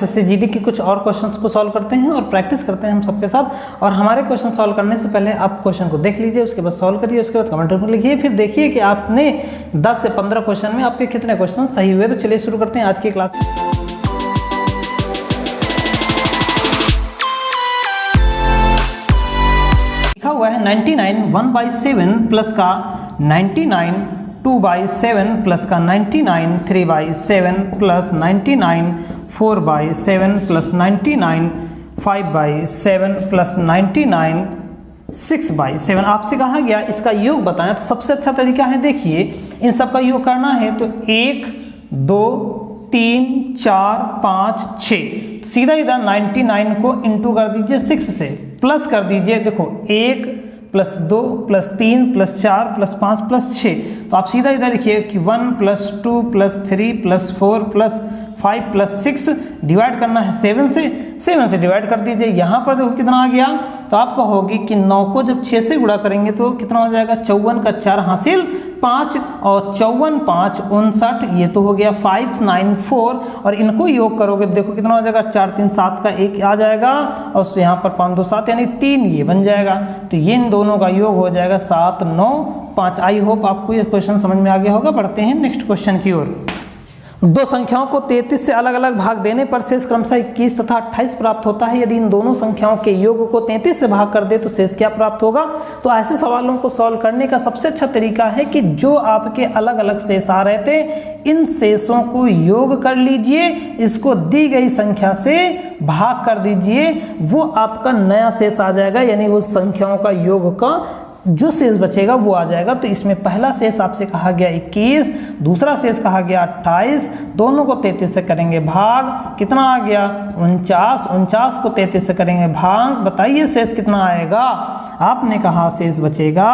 इससे जीडी के कुछ और क्वेश्चंस को सॉल्व करते हैं और प्रैक्टिस करते हैं हम सबके साथ। और हमारे क्वेश्चन सॉल्व करने से पहले आप क्वेश्चन को देख लीजिए, उसके बाद सॉल्व करिए, उसके बाद कमेंट में लिखिए, फिर देखिए कि आपने 10 से 15 क्वेश्चन में आपके कितने क्वेश्चन सही हुए। तो चलिए शुरू करते हैं आज की क्लास। लिखा हुआ है 99 1/7 प्लस का 99 2/7 प्लस का 99 3/7 प्लस 99 4/7 प्लस 99 5/7 प्लस 99 6/7। आपसे कहा गया इसका योग बताएं। तो सबसे अच्छा तरीका है, देखिए इन सब का योग करना है तो 1 2 3 4 5 6, सीधा इधर 99 को इंटू कर दीजिए 6 से, प्लस कर दीजिए, देखो 1 plus 2 plus 3 plus 4 plus 5 plus 6। तो आप सीधा इधर लिखिए कि 1 plus 2 plus 3 plus 4 plus 5 plus 6, divide करना है 7 से, 7 से डिवाइड कर दीजिए। यहाँ पर देखो कितना आ गया, तो आप कहोगे कि 9 को जब 6 से गुणा करेंगे तो कितना हो जाएगा, 54 का 4 हासिल 5 और 54 5 59, ये तो हो गया 594। और इनको योग करोगे देखो कितना हो जाएगा, 4 3 7 का 1 आ जाएगा और यहाँ पर 5 2 7 यानी 3 ये बन जाएगा। तो ये इन दोनों का योग हो जाएगा 7 9 5। आई होप आपको ये क्वेश्चन समझ में आ गया होगा। बढ़ते हैं नेक्स्ट क्वेश्चन की ओर। दो संख्याओं को 33 से अलग अलग भाग देने पर शेष क्रमशः 21 तथा 28 प्राप्त होता है। यदि इन दोनों संख्याओं के योग को 33 से भाग कर दे तो शेष क्या प्राप्त होगा। तो ऐसे सवालों को सॉल्व करने का सबसे अच्छा तरीका है कि जो आपके अलग अलग शेष आ रहे थे, इन शेषों को योग कर लीजिए, इसको दी गई संख्या से भाग कर दीजिए, वो आपका नया शेष आ जाएगा, यानी उस संख्याओं का योग का जो शेष बचेगा वो आ जाएगा। तो इसमें पहला शेष आपसे कहा गया 21, दूसरा शेष कहा गया 28, दोनों को 33 से करेंगे भाग, कितना आ गया 49, 49 को 33 से करेंगे भाग, बताइए शेष कितना आएगा। आपने कहा शेष बचेगा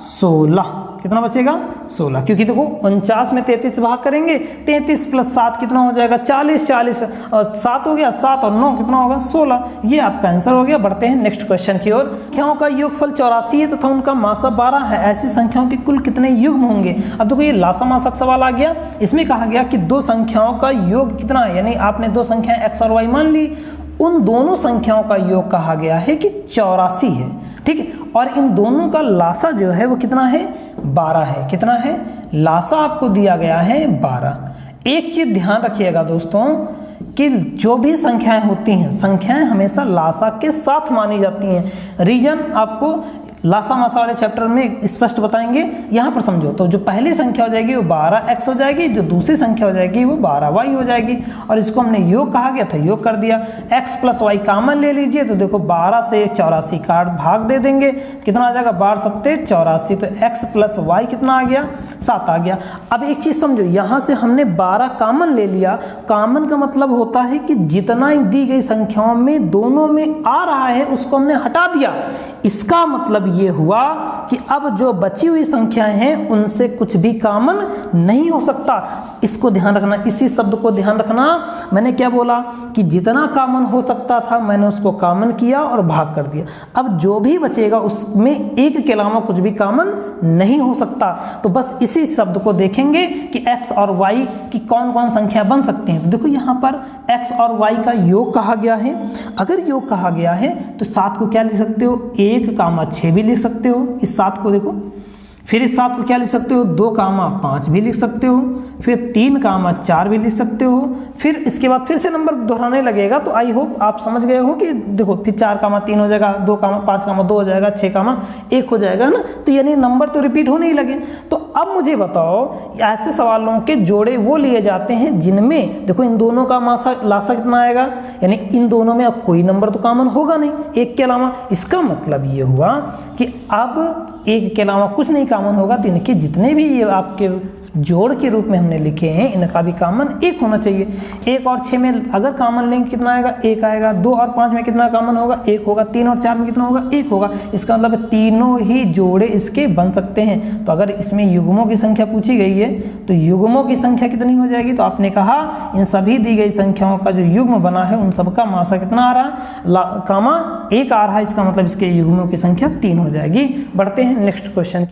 16। कितना बचेगा 16, क्योंकि देखो 49 में 33 से भाग करेंगे, 33 प्लस 7 कितना हो जाएगा 40, 40 और 7 हो गया 7 और 9 कितना होगा 16। ये आपका आंसर हो गया। बढ़ते हैं नेक्स्ट क्वेश्चन की ओर। संख्याओं का योगफल 84 है तथा उनका मासा 12 है, ऐसी संख्याओं के कुल कितने युग्म होंगे। अब देखो ये लासा मासक सवाल आ गया। इसमें कहा गया कि दो संख्याओं का योग कितना है, यानी आपने दो संख्याएं x और y मान ली, उन दोनों संख्याओं का योग कहा गया है कि 84 है, ठीक है। और इन दोनों का लासा जो है वो कितना है 12 है। कितना है लासा आपको दिया गया है 12। एक चीज ध्यान रखिएगा दोस्तों कि जो भी संख्याएं होती हैं, संख्याएं हमेशा लासा के साथ मानी जाती हैं। रीजन आपको लासा मासा वाले चैप्टर में स्पष्ट बताएंगे। यहाँ पर समझो, तो जो पहली संख्या हो जाएगी वो 12x हो जाएगी, जो दूसरी संख्या हो जाएगी वो 12y हो जाएगी। और इसको हमने योग कहा गया था, योग कर दिया। x प्लस y कॉमन ले लीजिए, तो देखो 12 से 84 काट भाग दे देंगे, कितना आ जाएगा 12 सत्ते 84। तो x प्लस y कितना आ गया 7 आ गया। अब एक चीज समझो, यहाँ से हमने 12 कॉमन ले लिया। कॉमन का मतलब होता है कि जितना दी गई संख्याओं में दोनों में आ रहा है उसको हमने हटा दिया। इसका मतलब ये हुआ कि अब जो बची हुई संख्याएं हैं उनसे कुछ भी कॉमन नहीं हो सकता। इसको ध्यान रखना, इसी शब्द को ध्यान रखना। मैंने क्या बोला कि जितना कॉमन हो सकता था मैंने उसको कॉमन किया और भाग कर दिया। अब जो भी बचेगा उसमें एक के अलावा कुछ भी कॉमन नहीं हो सकता। तो बस इसी शब्द को देखेंगे कि x और y की कौन कौन संख्या बन सकती हैं। तो देखो यहाँ पर x और y का योग कहा गया है। अगर योग कहा गया है तो 7 को क्या लिख सकते हो 1, 6 भी लिख सकते हो। इस 7 को देखो, फिर इस 7 को क्या लिख सकते हो 2, 5 भी लिख सकते हो, फिर 3, 4 भी लिख सकते हो। फिर इसके बाद फिर से नंबर दोहराने लगेगा। तो आई होप आप समझ गए हो कि देखो फिर 4, 3 हो जाएगा, 2, 5, 2 हो जाएगा, 6, 1 हो जाएगा ना। तो यानी नंबर तो रिपीट होने ही लगे। तो अब मुझे बताओ, ऐसे सवालों के जोड़े वो लिए जाते हैं जिनमें देखो इन दोनों का लासा कितना आएगा, यानी इन दोनों में अब कोई नंबर तो कॉमन होगा नहीं एक के अलावा। इसका मतलब ये हुआ कि अब एक के अलावा कुछ नहीं कॉमन होगा, तो इनके जितने भी ये आपके जोड़ के रूप में हमने लिखे हैं इनका भी कॉमन 1 होना चाहिए। 1 और 6 में अगर कॉमन लेंगे कितना आएगा 1 आएगा। 2 और 5 में कितना कॉमन होगा 1 होगा। 3 और 4 में कितना होगा 1 होगा। इसका मतलब तीनों ही जोड़े इसके बन सकते हैं। तो अगर इसमें युग्मों की संख्या पूछी गई है तो युग्मों की संख्या कितनी हो जाएगी। तो आपने कहा इन सभी दी गई संख्याओं का जो युग्म बना है उन सबका मासा कितना आ रहा है 1 आ रहा है। इसका मतलब इसके युग्मों की संख्या 3 हो जाएगी। बढ़ते हैं नेक्स्ट क्वेश्चन।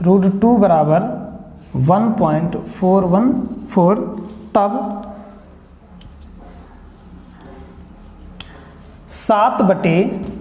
√2 बराबर 1.414 तब 7/3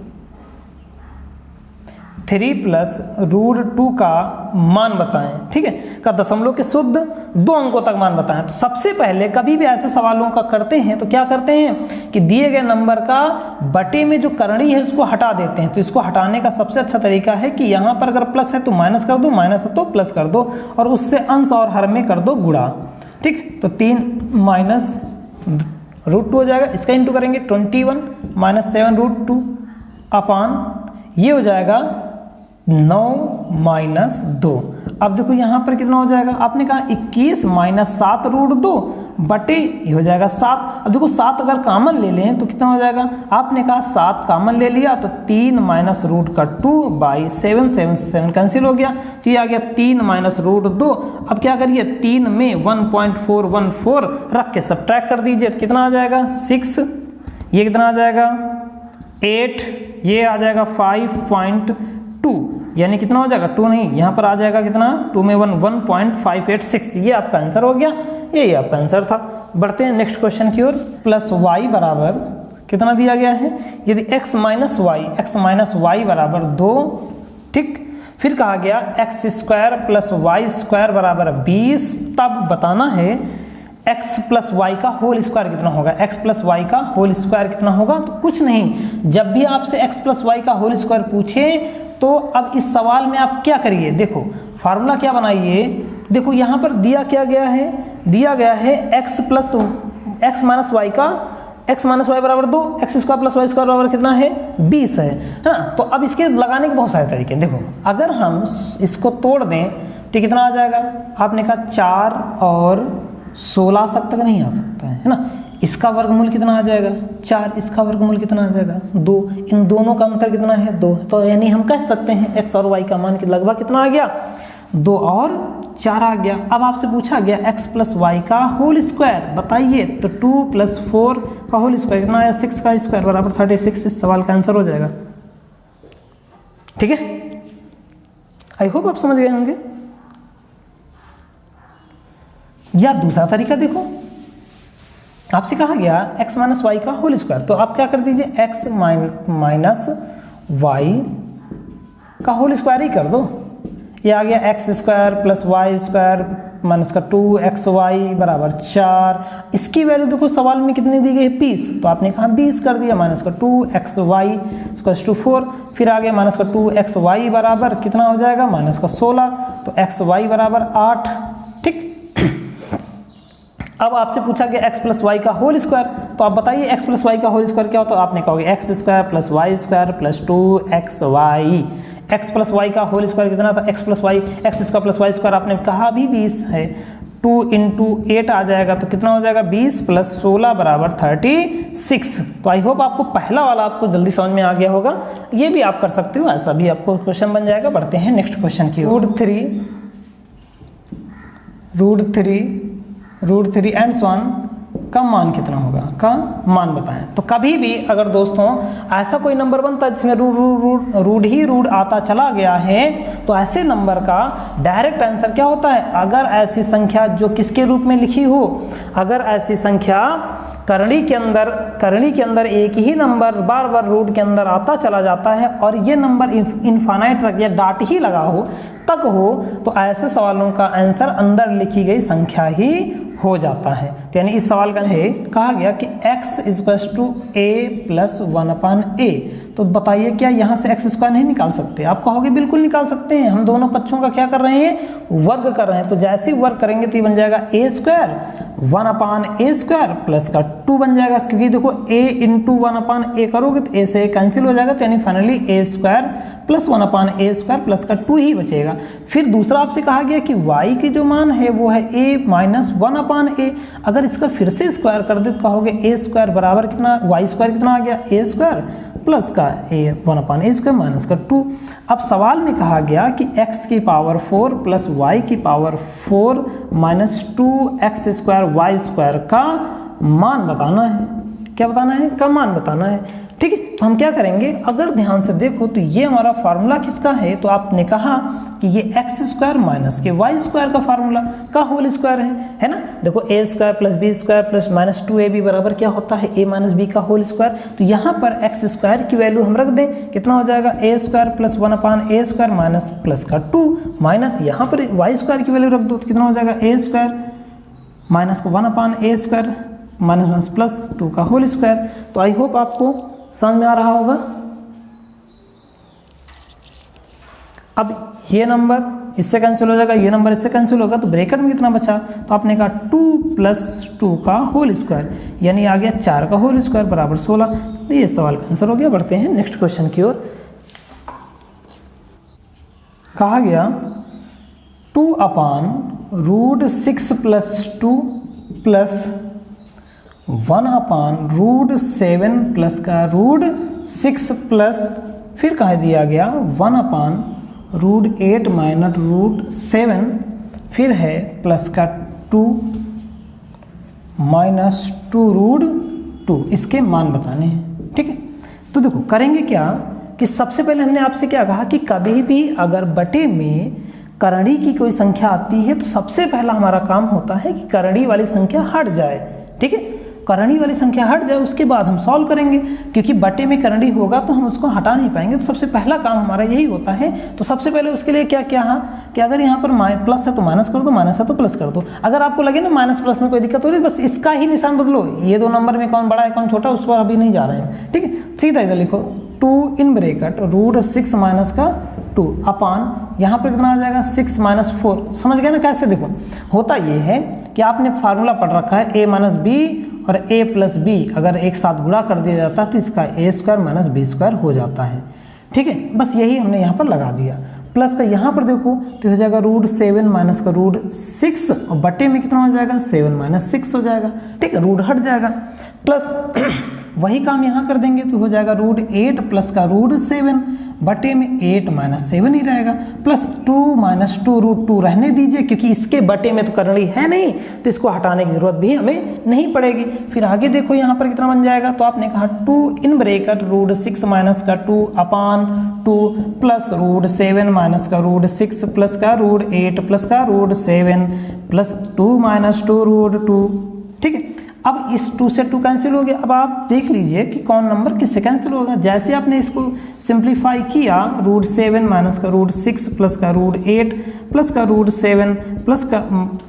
प्लस √2 का मान बताएं, ठीक है, का दशमलव के शुद्ध 2 अंकों तक मान बताएं। तो सबसे पहले कभी भी ऐसे सवालों का करते हैं तो क्या करते हैं कि दिए गए नंबर का बटे में जो करणी है उसको हटा देते हैं। तो इसको हटाने का सबसे अच्छा तरीका है कि यहाँ पर अगर प्लस है तो माइनस कर दो, माइनस है तो प्लस कर दो, और उससे अंश और हर में कर दो गुणा, ठीक। तो 3 माइनस √2 हो जाएगा, इसका इंटू करेंगे 21 माइनस 7√2 अपान ये हो जाएगा 9 माइनस 2। अब देखो यहाँ पर कितना हो जाएगा, आपने कहा 21 माइनस 7√2 बटे ये हो जाएगा 7। अब देखो 7 अगर कॉमन ले लें तो कितना हो जाएगा, आपने कहा 7 कॉमन ले लिया तो 3 माइनस √2/7, 7 कैंसिल हो गया, तो ये आ गया 3 माइनस √2। अब क्या करिए 3 में 1.414 रख के सब्ट्रैक्ट कर दीजिए, तो कितना आ जाएगा 6, ये कितना आ जाएगा 8, ये आ जाएगा 5.2, यानी कितना हो जाएगा 2 नहीं, यहाँ पर आ जाएगा कितना 2 में 1.586। ये आपका आंसर हो गया, यही आपका आंसर था। बढ़ते हैं नेक्स्ट क्वेश्चन की ओर। प्लस वाई बराबर कितना दिया गया है, यदि x माइनस वाई बराबर 2, ठीक। फिर कहा गया x² प्लस y² बराबर 20, तब बताना है x प्लस वाई का होल स्क्वायर कितना होगा। x प्लस वाई का होल स्क्वायर कितना होगा, तो कुछ नहीं, जब भी आपसे x प्लस वाई का होल स्क्वायर पूछे तो अब इस सवाल में आप क्या करिए, देखो फार्मूला क्या बनाइए। देखो यहाँ पर दिया क्या गया है, दिया गया है x माइनस वाई का x माइनस वाई बराबर 2, x² प्लस वाई स्क्वायर बराबर कितना है 20 है ना। तो अब इसके लगाने के बहुत सारे तरीके, देखो अगर हम इसको तोड़ दें तो कितना आ जाएगा, आपने कहा 4 और 16 तक नहीं आ सकता है ना। इसका वर्गमूल कितना आ जाएगा 4, इसका वर्गमूल कितना आ जाएगा 2, इन दोनों का अंतर कितना है 2। तो यानी हम कह सकते हैं x और y का मान लगभग कितना आ गया 2 और 4 आ गया। अब आपसे पूछा गया x प्लस वाई का होल स्क्वायर बताइए, तो 2 प्लस 4 का होल स्क्वायर कितना आया 6 का स्क्वायर बराबर 36। इस सवाल का आंसर हो जाएगा, ठीक है। आई होप आप समझ गए होंगे। या दूसरा तरीका देखो, आपसे कहा गया x माइनस वाई का होल स्क्वायर, तो आप क्या कर दीजिए x माइनस वाई का होल स्क्वायर ही कर दो। ये आ गया x² प्लस y² माइनस का 2xy बराबर 4। इसकी वैल्यू देखो सवाल में कितनी दी गई है 20, तो आपने कहा 20 कर दिया, माइनस का 2xy 4। फिर आ गया माइनस का 2xy बराबर कितना हो जाएगा माइनस का 16, तो xy बराबर 8, ठीक। अब आपसे पूछा गया x प्लस वाई का होल स्क्वायर, तो आप बताइए x प्लस वाई का होल स्क्वायर क्या होता है। आपने कहोगे x² plus y² plus 2xy। x plus Y का होल स्क्वायर कितना था x plus Y, x² plus y² आपने कहा भी 20 है, 2 इंटू 8 आ जाएगा, तो कितना हो जाएगा 20 प्लस 16 बराबर 36। तो आई होप आपको पहला वाला आपको जल्दी समझ में आ गया होगा, ये भी आप कर सकते हो, ऐसा भी आपको क्वेश्चन बन जाएगा। बढ़ते हैं नेक्स्ट क्वेश्चन की। √3 एंड सो ऑन का मान कितना होगा, का मान बताएं। तो कभी भी अगर दोस्तों ऐसा कोई नंबर बनता है जिसमें रूट आता चला गया है, तो ऐसे नंबर का डायरेक्ट आंसर क्या होता है, अगर ऐसी संख्या जो किसके रूप में लिखी हो, अगर ऐसी संख्या करणी के अंदर एक ही नंबर बार बार रूट के अंदर आता चला जाता है और ये नंबर इनफाइनाइट तक या डॉट ही लगा हो तक हो, तो ऐसे सवालों का आंसर अंदर लिखी गई संख्या ही हो जाता है। तो यानी इस सवाल का है कहा गया कि x = a + 1/a, तो बताइए क्या यहाँ से x² नहीं निकाल सकते। आप कहोगे बिल्कुल निकाल सकते हैं, हम दोनों पक्षों का क्या कर रहे हैं वर्ग कर रहे हैं। तो जैसे ही वर्ग करेंगे तो ये बन जाएगा a² 1/a² प्लस का 2 बन जाएगा, क्योंकि देखो a × 1/a करोगे तो a से कैंसिल हो जाएगा, तो यानी finally a² plus 1/a² plus का 2 ही बचेगा। फिर दूसरा आपसे कहा गया कि y की जो मान है वो है a - 1/a। अगर इसका फिर से स्क्वायर कर दे तो कहोगे a² बराबर कितना, y² कितना आ गया a² प्लस का 1/a² माइनस का 2। अब सवाल में कहा गया कि x की पावर 4 प्लस y की पावर 4 माइनस 2x² y² का मान बताना है। क्या बताना है, का मान बताना है। ठीक है, तो हम क्या करेंगे, अगर ध्यान से देखो तो ये हमारा फार्मूला किसका है, तो आपने कहा कि ये एक्स स्क्वायर माइनस के वाई स्क्वायर का फार्मूला का होल स्क्वायर है ना। देखो A square plus B square plus minus 2ab बराबर क्या होता है, ए माइनस बी का होल स्क्वायर। तो यहाँ पर एक्स स्क्वायर की वैल्यू हम रख दें, कितना हो जाएगा A square plus 1/a square minus plus का 2 माइनस यहाँ पर वाई स्क्वायर की वैल्यू रख दो, तो कितना हो जाएगा ए स्क्वायर माइनस का 1/a स्क्वायर माइनस प्लस 2 का होल स्क्वायर। तो आई होप आपको समझ में आ रहा होगा। अब ये नंबर इससे कैंसिल हो जाएगा, ये नंबर इससे कैंसिल होगा, तो ब्रैकेट में कितना बचा, तो आपने कहा 2 + 2 का होल स्क्वायर, यानी आ गया 4 का होल स्क्वायर बराबर 16। तो ये सवाल का आंसर हो गया। बढ़ते हैं नेक्स्ट क्वेश्चन की ओर। कहा गया 2/√6 + 2 + 1/√7 प्लस का √6 प्लस फिर कहा दिया गया 1/√8 माइनस √7 फिर है प्लस का 2 माइनस 2√2, इसके मान बताने हैं। ठीक है, तो देखो करेंगे क्या कि सबसे पहले हमने आपसे क्या कहा कि कभी भी अगर बटे में करड़ी की कोई संख्या आती है तो सबसे पहला हमारा काम होता है कि करड़ी वाली संख्या हट जाए। ठीक है, करणी वाली संख्या हट जाए, उसके बाद हम सॉल्व करेंगे, क्योंकि बटे में करणी होगा तो हम उसको हटा नहीं पाएंगे। तो सबसे पहला काम हमारा यही होता है। तो सबसे पहले उसके लिए क्या क्या है कि अगर यहाँ पर प्लस है तो माइनस कर दो, माइनस है तो प्लस कर दो। अगर आपको लगे ना माइनस प्लस में कोई दिक्कत हो रही है, बस इसका ही निशान बदलो, ये दो नंबर में कौन बड़ा है कौन छोटा, उस पर अभी नहीं जा रहे हैं। ठीक है, सीधा इधर लिखो 2 इन ब्रैकेट √6 माइनस का 2 अपान यहाँ पर कितना आ जाएगा 6 माइनस 4। समझ गए ना कैसे। देखो होता ये है कि आपने फार्मूला पढ़ रखा है a माइनस बी और a प्लस बी अगर एक साथ गुणा कर दिया जाता है तो इसका a square minus B square हो जाता है। ठीक है, बस यही हमने यहाँ पर लगा दिया। प्लस का यहाँ पर देखो तो हो जाएगा √7 माइनस का √6 और बटे में कितना हो जाएगा 7 माइनस 6 हो जाएगा। ठीक है, रूट हट जाएगा। प्लस वही काम यहाँ कर देंगे तो हो जाएगा √8 प्लस का √7 बटे में 8 माइनस 7 ही रहेगा, प्लस 2 माइनस 2 √2 रहने दीजिए, क्योंकि इसके बटे में तो करनी है नहीं तो इसको हटाने की जरूरत भी हमें नहीं पड़ेगी। फिर आगे देखो यहाँ पर कितना बन जाएगा, तो आपने कहा 2 इन ब्रैकेट √6 माइनस का 2 अपान 2 प्लस √7 माइनस का √6 प्लस का √8 प्लस का √7 प्लस 2 माइनस 2 √2। ठीक है, अब इस 2 से 2 कैंसिल हो गया। अब आप देख लीजिए कि कौन नंबर किससे कैंसिल होगा। जैसे आपने इसको सिंप्लीफाई किया √7 माइनस का √6 प्लस का √8 प्लस का √7 प्लस का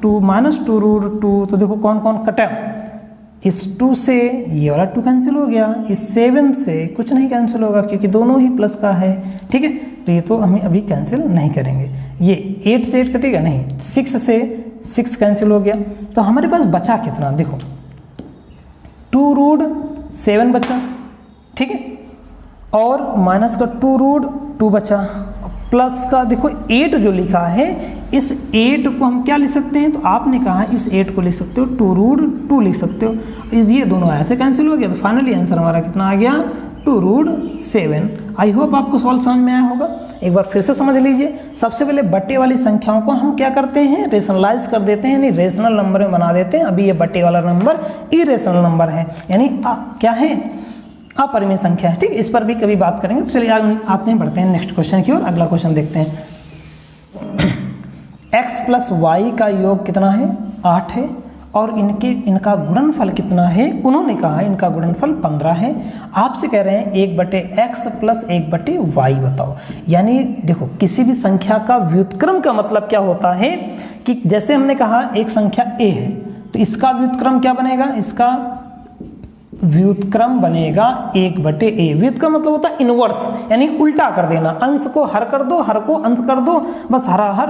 2 माइनस 2 √2, तो देखो कौन कौन कटा। इस 2 से ये वाला 2 कैंसिल हो गया, इस 7 से कुछ नहीं कैंसिल होगा क्योंकि दोनों ही प्लस का है। ठीक है, तो ये तो हम अभी कैंसिल नहीं करेंगे। ये 8 से 8 कटेगा नहीं, 6 से 6 कैंसिल हो गया। तो हमारे पास बचा कितना, देखो 2√7 बचा। ठीक है, और माइनस का 2√2 बचा, प्लस का देखो 8 जो लिखा है, इस 8 को हम क्या लिख सकते हैं, तो आपने कहा इस 8 को लिख सकते हो 2√2 लिख सकते हो। इस ये दोनों ऐसे कैंसिल हो गया, तो फाइनली आंसर हमारा कितना आ गया 2√7। आई होप आपको सवाल समझ में आया होगा। एक बार फिर से समझ लीजिए। सबसे पहले बटे वाली संख्याओं को हम क्या करते हैं, रेशनलाइज कर देते हैं, यानी रेशनल नंबर में बना देते हैं। अभी ये बटे वाला नंबर इरेशनल नंबर है, यानी क्या है, अपरिमेय संख्या है। ठीक, इस पर भी कभी बात करेंगे। तो चलिए आते बढ़ते हैं नेक्स्ट क्वेश्चन की ओर। अगला क्वेश्चन देखते हैं। x + y का योग कितना है, 8 है, और इनका गुणनफल कितना है, उन्होंने कहा इनका गुणनफल 15 है। आपसे कह रहे हैं 1/x + 1/y बताओ। यानी देखो किसी भी संख्या का व्युत्क्रम का मतलब क्या होता है कि जैसे हमने कहा एक संख्या a है तो इसका व्युत्क्रम क्या बनेगा, इसका व्युत्क्रम बनेगा 1/a। व्युत्क्रम मतलब होता है इनवर्स, यानी उल्टा कर देना, अंश को हर कर दो, हर को अंश कर दो, बस हरा हर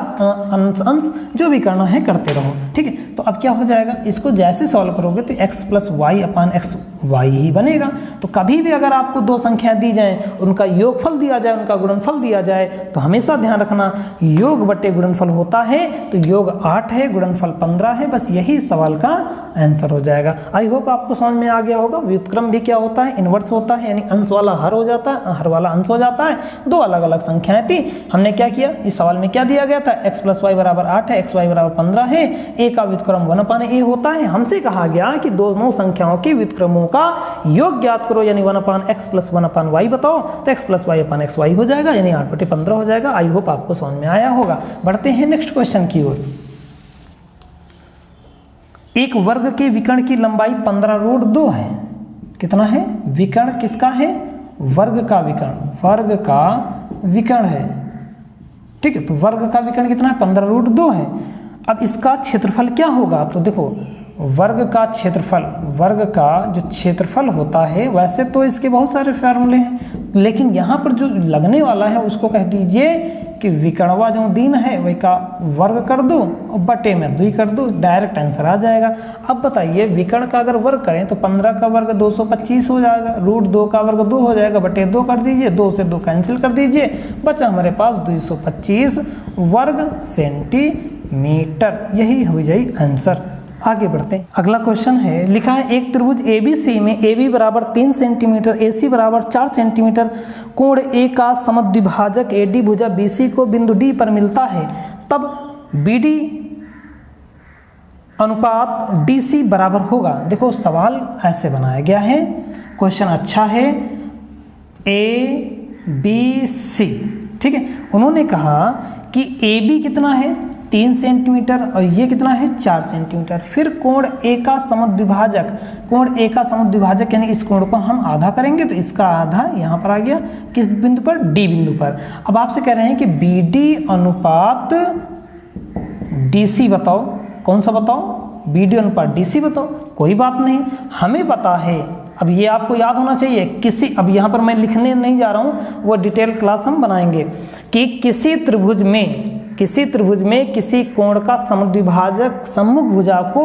अंश जो भी करना है करते रहो। ठीक है, तो अब क्या हो जाएगा, इसको जैसे सॉल्व करोगे तो x + y/x y ही बनेगा। तो कभी भी अगर आपको दो संख्या दी जाए, उनका योगफल दिया जाए, उनका गुणनफल दिया जाए, तो हमेशा ध्यान रखना योग बटे गुणनफल होता है, तो योग 8 है, गुणनफल 15 है। बस यही सवाल का आंसर हो जाएगा। आई होप आपको समझ में आ गया होगा। व्युत्क्रम भी क्या होता है, इनवर्स होता है, यानी अंश वाला हर हो जाता है, हर वाला अंश हो जाता है। दो अलग अलग संख्याएं थी, हमने क्या किया, इस सवाल में क्या दिया गया था, x + y = 8 है, xy = 15 है, a का व्युत्क्रम 1/a होता है। हमसे कहा गया कि दोनों संख्याओं के व्युत्क्रमों का योग ज्ञात करो, यानी 1/x + 1/y बताओ, तो x + y/xy हो जाएगा, यानी 8/15 हो जाएगा। आई होप आपको समझ में आया होगा। बढ़ते हैं नेक्स्ट क्वेश्चन की ओर। एक वर्ग के विकर्ण की लंबाई 15√2 है। कितना है, विकर्ण किसका है, वर्ग का विकर्ण, वर्ग का विकर्ण है, ठीक है। तो वर्ग का विकर्ण कितना है, 15√2 है। अब इसका क्षेत्रफल क्या होगा, तो देखो वर्ग का क्षेत्रफल, वर्ग का जो क्षेत्रफल होता है, वैसे तो इसके बहुत सारे फार्मूले हैं, लेकिन यहाँ पर जो लगने वाला है उसको कह दीजिए कि विकर्णवा जो दिन है वही का वर्ग कर दो और बटे में 2 कर दो, डायरेक्ट आंसर आ जाएगा। अब बताइए विकर्ण का अगर वर्ग करें तो 15 का वर्ग 225 हो जाएगा, √2 का वर्ग 2 हो जाएगा, बटे 2 कर दीजिए, 2 से 2 कैंसिल कर दीजिए, बचा हमारे पास 225 वर्ग सेंटीमीटर। यही हो जाए आंसर। आगे बढ़ते हैं। अगला क्वेश्चन है, लिखा है एक त्रिभुज ABC में AB = 3 सेंटीमीटर, AC = 4 सेंटीमीटर, कोण A का समद्विभाजक AD भुजा BC को बिंदु D पर मिलता है, तब BD अनुपात DC बराबर होगा। देखो सवाल ऐसे बनाया गया है, क्वेश्चन अच्छा है, ABC, ठीक है। उन्होंने कहा कि AB कितना है, 3 सेंटीमीटर, और ये कितना है, 4 सेंटीमीटर। फिर कोण A का समद्विभाजक, कोण A का समद्विभाजक यानी इस कोण को हम आधा करेंगे, तो इसका आधा यहाँ पर आ गया, किस बिंदु पर, D बिंदु पर। अब आपसे कह रहे हैं कि BD अनुपात DC बताओ, कौन सा बताओ, BD अनुपात DC बताओ। कोई बात नहीं, हमें पता है, अब ये आपको याद होना चाहिए, किसी, अब यहाँ पर मैं लिखने नहीं जा रहा हूँ, वो डिटेल क्लास हम बनाएंगे, कि किसी त्रिभुज में किसी कोण का समद्विभाजक सम्मुख भुजा को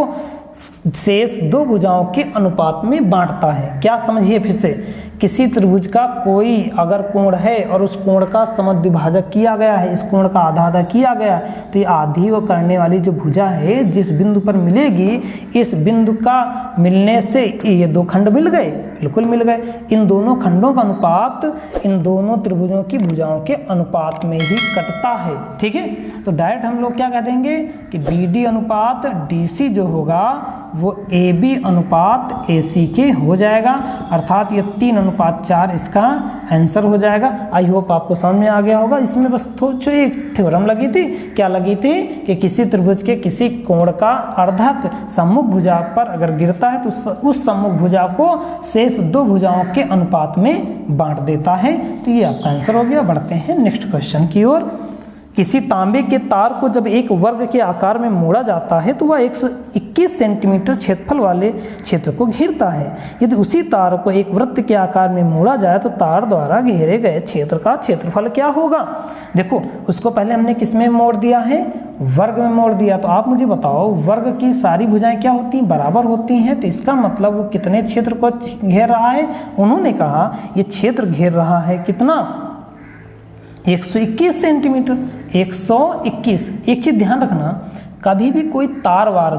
शेष दो भुजाओं के अनुपात में बांटता है। क्या समझिए फिर से, किसी त्रिभुज का कोई अगर कोण है और उस कोण का समद्विभाजक किया गया है, इस कोण का आधा आधा किया गया, तो ये आधी वो करने वाली जो भुजा है जिस बिंदु पर मिलेगी, इस बिंदु का मिलने से ये दो खंड मिल गए, बिल्कुल मिल गए। इन दोनों खंडों का अनुपात इन दोनों त्रिभुजों की भुजाओं के अनुपात में ही कटता है, ठीक है। तो डायरेक्ट हम लोग क्या कह देंगे कि BD अनुपात DC जो होगा वो AB अनुपात AC के हो जाएगा, अर्थात ये 3:4 इसका आंसर हो जाएगा। आई होप आपको समझ में आ गया होगा। इसमें बस जो एक थ्योरम लगी थी, क्या लगी थी, कि किसी त्रिभुज के किसी कोण का अर्धक सम्मुख भुजा पर अगर गिरता है तो उस सम्मुख भुजा को शेष दो भुजाओं के अनुपात में बांट देता है। तो ये आपका आंसर हो गया। बढ़ते हैं नेक्स्ट क्वेश्चन की ओर। किसी तांबे के तार को जब एक वर्ग के आकार में मोड़ा जाता है तो वह 121 सेंटीमीटर क्षेत्रफल वाले क्षेत्र को घेरता है। यदि उसी तार को एक वृत्त के आकार में मोड़ा जाए तो तार द्वारा घेरे गए क्षेत्र का क्षेत्रफल क्या होगा। देखो उसको पहले हमने किस में मोड़ दिया है, वर्ग में मोड़ दिया। तो आप मुझे बताओ वर्ग की सारी भुजाएं क्या होती हैं, बराबर होती हैं, तो इसका मतलब वो कितने क्षेत्र को घेर रहा है। उन्होंने कहा ये क्षेत्र घेर रहा है कितना, 121 सेंटीमीटर। 121। एक चीज ध्यान रखना, कभी भी कोई तार वार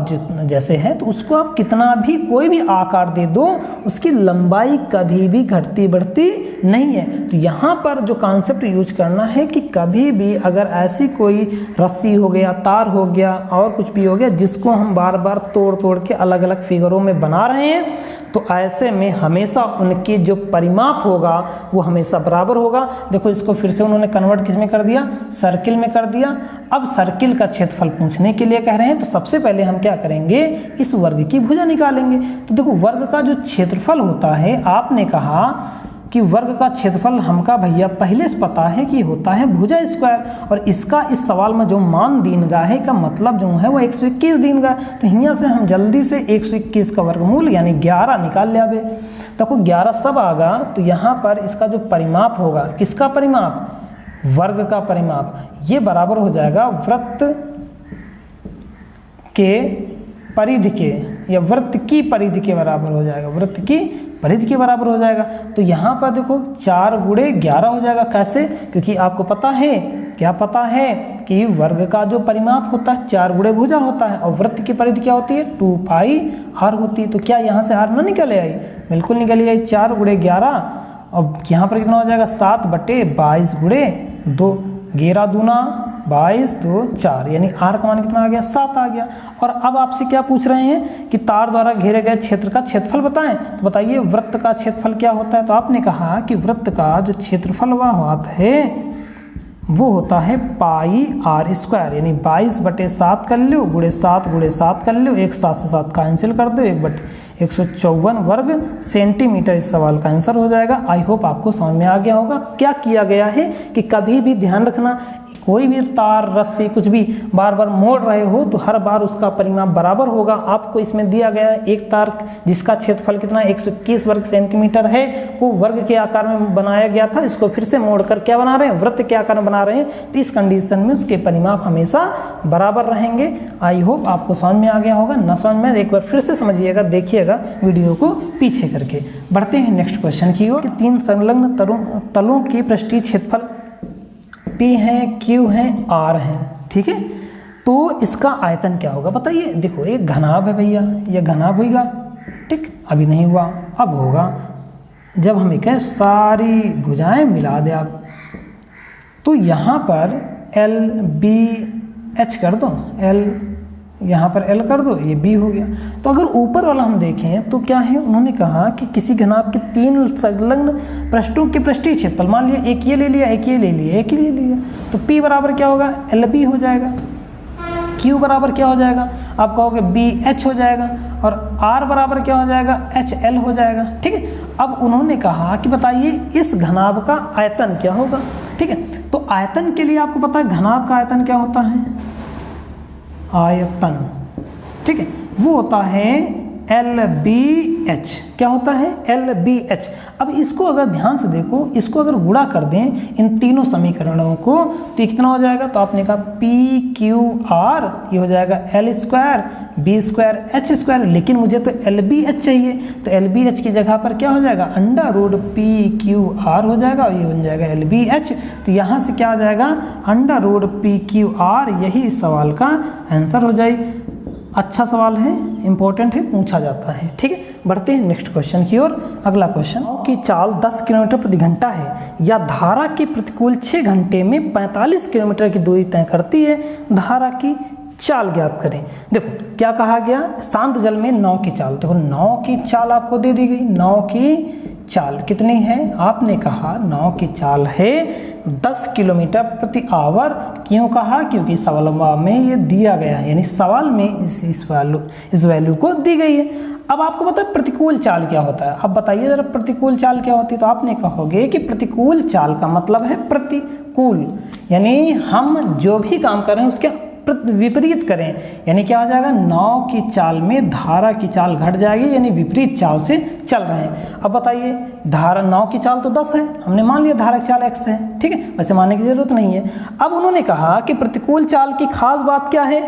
जैसे है तो उसको आप कितना भी कोई भी आकार दे दो, उसकी लंबाई कभी भी घटती बढ़ती नहीं है। तो यहाँ पर जो कॉन्सेप्ट यूज करना है कि कभी भी अगर ऐसी कोई रस्सी हो गया, तार हो गया और कुछ भी हो गया जिसको हम बार बार तोड़ तोड़ के अलग अलग फिगरों में बना रहे हैं, तो ऐसे में हमेशा उनकी जो परिमाप होगा वो हमेशा बराबर होगा। देखो इसको फिर से उन्होंने कन्वर्ट किस में कर दिया, सर्किल में कर दिया। अब सर्किल का क्षेत्रफल पूछने के लिए कह रहे हैं, तो सबसे पहले हम क्या करेंगे, इस वर्ग की भुजा निकालेंगे। तो देखो वर्ग का जो क्षेत्रफल होता है, आपने कहा कि वर्ग का क्षेत्रफल हमका भैया पहले से पता है कि होता है भुजा स्क्वायर, और इसका इस सवाल में जो मान दीन गा है का मतलब जो है वो 121 दीन गा। तो यहाँ से हम जल्दी से 121 का वर्गमूल यानी 11 निकाल लिया। देखो 11 सब आगा, तो यहाँ पर इसका जो परिमाप होगा, किसका परिमाप, वर्ग का परिमाप, ये बराबर हो जाएगा वृत्त के परिधि के, या वृत्त की परिधि के बराबर हो जाएगा, वृत्त की परिधि के बराबर हो जाएगा। तो यहाँ पर देखो 4 गुणे 11 हो जाएगा। कैसे? क्योंकि आपको पता है, क्या पता है कि वर्ग का जो परिमाप होता है 4 गुणे भुजा होता है और वृत्त की परिधि क्या होती है 2 पाई r होती है। तो क्या यहाँ से r ना निकल आई? बिल्कुल निकल आई। 4 गुणे 11 और यहाँ पर कितना हो जाएगा 7/22 गुणे 2, 11 दूना 22 2 4, यानी r का मान कितना आ गया 7 आ गया। और अब आपसे क्या पूछ रहे हैं कि तार द्वारा घेरे गए क्षेत्र का क्षेत्रफल बताएं। तो बताइए वृत्त का क्षेत्रफल क्या होता है। तो आपने कहा कि वृत्त का जो क्षेत्रफल वह होता है वो होता है पाई r स्क्वायर, यानी 22/7 कर लो गुणे 7 गुणे 7 कर लो, 1 7 से 7 कैंसिल कर दो, 1/154 वर्ग सेंटीमीटर इस सवाल का आंसर हो जाएगा। आई होप आपको समझ में आ गया होगा। क्या किया गया है कि कभी भी ध्यान रखना, कोई भी तार रस्सी कुछ भी बार बार मोड़ रहे हो तो हर बार उसका परिमाप बराबर होगा। आपको इसमें दिया गया है एक तार जिसका क्षेत्रफल कितना 121 वर्ग सेंटीमीटर है को वर्ग के आकार में बनाया गया था, इसको फिर से मोड़कर क्या बना रहे हैं वृत्त के आकार में बना रहे हैं। तो इस कंडीशन में उसके परिमाप हमेशा बराबर रहेंगे। आई होप आपको समझ में आ गया होगा। न समझ में एक बार फिर से समझिएगा, देखिएगा वीडियो को पीछे करके। बढ़ते हैं नेक्स्ट क्वेश्चन की ओर। 3 संलग्न तलों की पृष्ठीय क्षेत्रफल P है, Q है, R है, ठीक है। तो इसका आयतन क्या होगा बताइए। देखो एक घनाभ है भैया, ये घनाभ होगा, ठीक। अभी नहीं हुआ, अब होगा जब हम एक सारी भुजाएं मिला दे आप। तो यहाँ पर L B H कर दो, L यहाँ पर L कर दो, ये B हो गया। तो अगर ऊपर वाला हम देखें तो क्या है, उन्होंने कहा कि किसी घनाभ के 3 संलग्न पृष्ठों के पृष्ठीय क्षेत्रफल, मान लिया एक ये ले लिया, एक ये ले लिया, एक ये ले लिया, तो P बराबर क्या होगा LB हो जाएगा। Q बराबर क्या हो जाएगा, आप कहोगे BH हो जाएगा, और R बराबर क्या हो जाएगा HL हो जाएगा, ठीक है। अब उन्होंने कहा कि बताइए इस घनाभ का आयतन क्या होगा, ठीक है। तो आयतन के लिए आपको पता है घनाभ का आयतन क्या होता है, आयतन, ठीक है, वो होता है LBH। क्या होता है LBH। अब इसको अगर ध्यान से देखो, इसको अगर गुणा कर दें इन तीनों समीकरणों को तो कितना हो जाएगा। तो आपने कहा PQR ये हो जाएगा L square B square H square, लेकिन मुझे तो LBH चाहिए। तो LBH की जगह पर क्या हो जाएगा अंडर रूट PQR हो जाएगा और ये हो जाएगा LBH। तो यहाँ से क्या हो जाएगा अंडर रूट PQR, यही इस सवाल का आंसर हो जाए। अच्छा सवाल है, इंपॉर्टेंट है, पूछा जाता है, ठीक है। बढ़ते हैं नेक्स्ट क्वेश्चन की ओर। अगला क्वेश्चन, की चाल 10 किलोमीटर प्रति घंटा है या धारा के प्रतिकूल 6 घंटे में 45 किलोमीटर की दूरी तय करती है, धारा की चाल ज्ञात करें। देखो क्या कहा गया, शांत जल में नाव की चाल। देखो नाव की चाल आपको दे दी गई, नाव की चाल कितनी है, आपने कहा नाव की चाल है 10 किलोमीटर प्रति आवर। क्यों कहा, क्योंकि सवाल में ये दिया गया है, यानी सवाल में इस वैल्यू को दी गई है। अब आपको पता है प्रतिकूल चाल क्या होता है। अब बताइए जरा प्रतिकूल चाल क्या होती है। तो आपने कहोगे कि प्रतिकूल चाल का मतलब है प्रतिकूल, यानी हम जो भी काम कर रहे हैं उसके विपरीत करें, यानी क्या हो जाएगा नाव की चाल में धारा की चाल घट जाएगी, यानी विपरीत चाल से चल रहे हैं। अब बताइए धारा नाव की चाल तो 10 है, हमने मान लिया धारा की चाल x है, ठीक है, वैसे मानने की जरूरत नहीं है। अब उन्होंने कहा कि प्रतिकूल चाल की खास बात क्या है,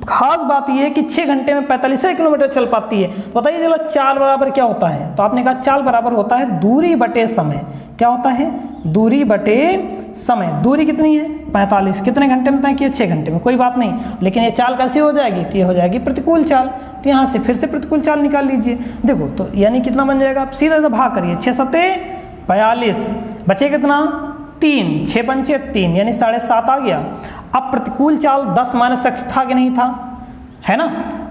खास बात यह है कि 6 घंटे में 45 किलोमीटर चल पाती है। बताइए चलो चाल बराबर क्या होता है। तो आपने कहा चाल बराबर होता है दूरी बटे समय। क्या होता है दूरी बटे समय। दूरी कितनी है 45, कितने घंटे में तय किया 6 घंटे में, कोई बात नहीं। लेकिन ये चाल कैसी हो जाएगी, तो ये हो जाएगी प्रतिकूल चाल। तो यहाँ से फिर से प्रतिकूल चाल निकाल लीजिए। देखो तो यानी कितना बन जाएगा, आप सीधा सीधा भाग करिए, 6 सत्ते 42, बचे कितना 3, 6 पंचे 3, यानी 7.5 आ गया। अब प्रतिकूल चाल 10 - x था कि नहीं था, है ना।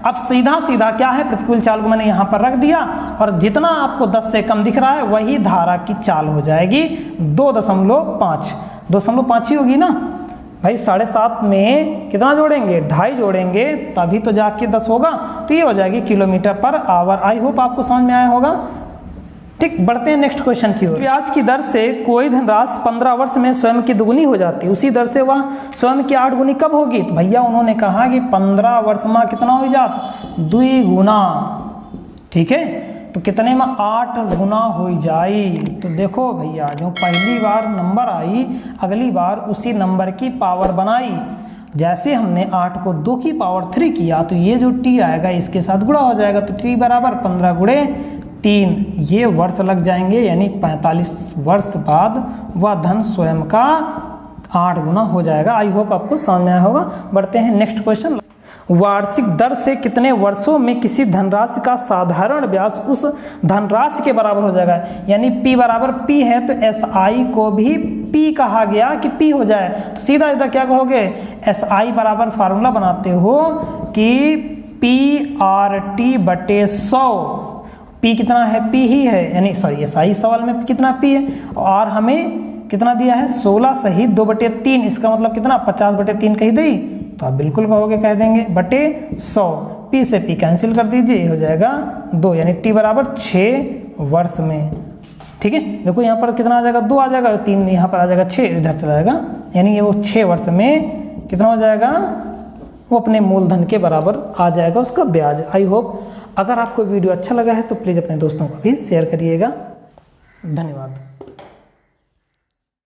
अब सीधा सीधा क्या है प्रतिकूल चाल को मैंने यहाँ पर रख दिया, और जितना आपको 10 से कम दिख रहा है वही धारा की चाल हो जाएगी 2.5, 2.5 ही होगी ना भाई। 7.5 में कितना जोड़ेंगे 2.5 जोड़ेंगे तभी तो जाके 10 होगा। तो ये हो जाएगी kilometre per hour. I hope आपको समझ में आया होगा, ठीक। बढ़ते हैं नेक्स्ट क्वेश्चन की ओर। ब्याज की दर से कोई धनराशि 15 वर्ष में स्वयं की दुगुनी हो जाती है, उसी दर से वह स्वयं की 8 गुनी कब होगी। तो भैया उन्होंने कहा कि 15 वर्ष में कितना हो जात 2 गुना, ठीक है। तो कितने में 8 गुना हो जाए। तो देखो भैया जो पहली बार नंबर आई अगली बार उसी नंबर की पावर बनाई। जैसे हमने 8 को 2 की पावर 3 किया तो ये जो t आएगा इसके साथ गुणा हो जाएगा। तो t बराबर 15 गुणे 3 ये वर्ष लग जाएंगे, यानी 45 वर्ष बाद वह धन स्वयं का 8 गुना हो जाएगा। आई होप आपको समझ में आया होगा। बढ़ते हैं नेक्स्ट क्वेश्चन। वार्षिक दर से कितने वर्षों में किसी धनराशि का साधारण ब्याज उस धनराशि के बराबर हो जाएगा। यानी P बराबर P है तो SI को भी P कहा गया कि P हो जाए, तो सीधा इधर क्या कहोगे, SI बराबर फार्मूला बनाते हो कि PRT बटे 100। P कितना है, P ही है, यानी सॉरी SI सवाल में कितना P है, और हमें कितना दिया है 16 सही 2/3, इसका मतलब कितना 50/3 कही दी, तो आप बिल्कुल कहोगे, कह देंगे बटे 100। P से P कैंसिल कर दीजिए, हो जाएगा 2, यानी T बराबर 6 वर्ष में। ठीक है, देखो यहाँ पर कितना आ जाएगा, 2 आ जाएगा, 3 यहाँ पर आ जाएगा, 6 इधर चला जाएगा, यानी ये वो 6 वर्ष में कितना हो जाएगा, वो अपने मूलधन के बराबर आ जाएगा उसका ब्याज। आई होप अगर आपको वीडियो अच्छा लगा है तो प्लीज़ अपने दोस्तों को भी शेयर करिएगा। धन्यवाद।